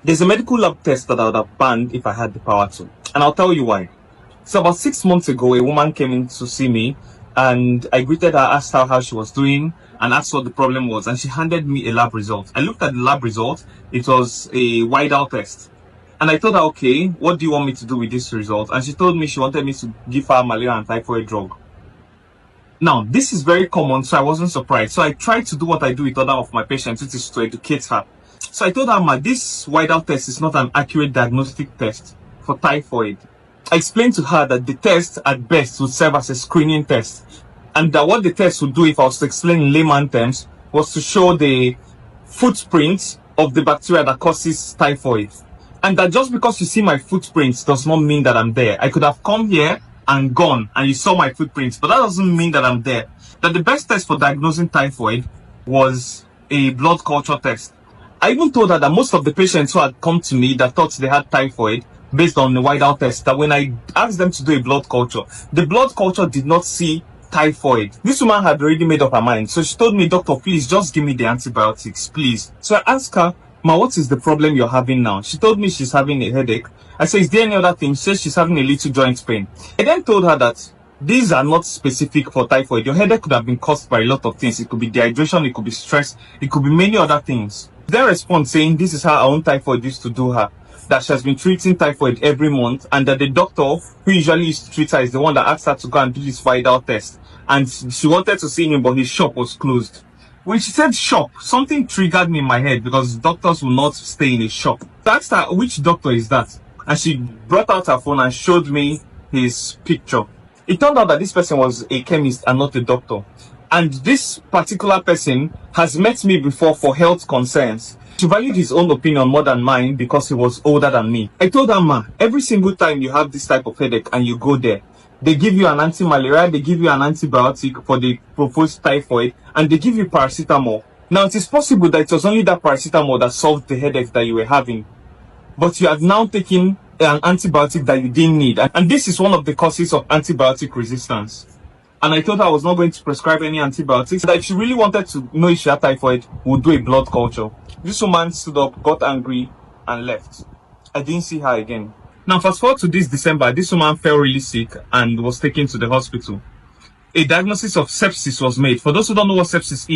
There's a medical lab test that I would have banned if I had the power to, and I'll tell you why. So about 6 months ago, a woman came in to see me, and I greeted her, asked her how she was doing, and asked what the problem was, and she handed me a lab result. I looked at the lab result. It was a Widal test. And I told her, okay, what do you want me to do with this result? And she told me she wanted me to give her malaria and typhoid drug. Now, this is very common, so I wasn't surprised. So I tried to do what I do with other of my patients, which is to educate her. So I told her, ma, this Widal test is not an accurate diagnostic test for typhoid. I explained to her that the test at best would serve as a screening test, and that what the test would do, if I was to explain in layman terms, was to show the footprint of the bacteria that causes typhoid. And that just because you see my footprints does not mean that I'm there. I could have come here and gone and you saw my footprints, but that doesn't mean that I'm there. That the best test for diagnosing typhoid was a blood culture test. I even told her that most of the patients who had come to me that thought they had typhoid based on the Widal test, that when I asked them to do a blood culture, the blood culture did not see typhoid. This woman had already made up her mind. So she told me, doctor, please just give me the antibiotics, please. So I asked her, ma, what is the problem you're having now? She told me she's having a headache. I said, is there any other thing? She said she's having a little joint pain. I then told her that these are not specific for typhoid. Your headache could have been caused by a lot of things. It could be dehydration, it could be stress, it could be many other things. Their response saying this is how her own typhoid used to do her, that she has been treating typhoid every month, and that the doctor who usually used to treat her is the one that asked her to go and do this Widal test. And she wanted to see him, but his shop was closed. When she said shop, something triggered me in my head, because doctors will not stay in a shop. So I asked her, which doctor is that? And she brought out her phone and showed me his picture. It turned out that this person was a chemist and not a doctor. And this particular person has met me before for health concerns. She valued his own opinion more than mine because he was older than me. I told her, ma, every single time you have this type of headache and you go there, they give you an anti-malaria, they give you an antibiotic for the proposed typhoid, and they give you paracetamol. Now, it is possible that it was only that paracetamol that solved the headache that you were having, but you have now taken an antibiotic that you didn't need. And this is one of the causes of antibiotic resistance. And I told her I was not going to prescribe any antibiotics, that if she really wanted to know if she had typhoid, we'll do a blood culture. This woman stood up, got angry, and left. I didn't see her again. Now, fast forward to this December, this woman fell really sick and was taken to the hospital. A diagnosis of sepsis was made. For those who don't know what sepsis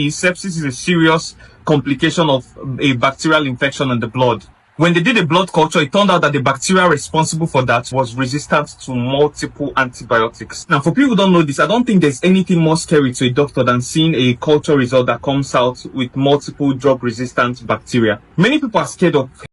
is a serious complication of a bacterial infection in the blood. When they did a blood culture, it turned out that the bacteria responsible for that was resistant to multiple antibiotics. Now, for people who don't know this, I don't think there's anything more scary to a doctor than seeing a culture result that comes out with multiple drug-resistant bacteria. Many people are scared of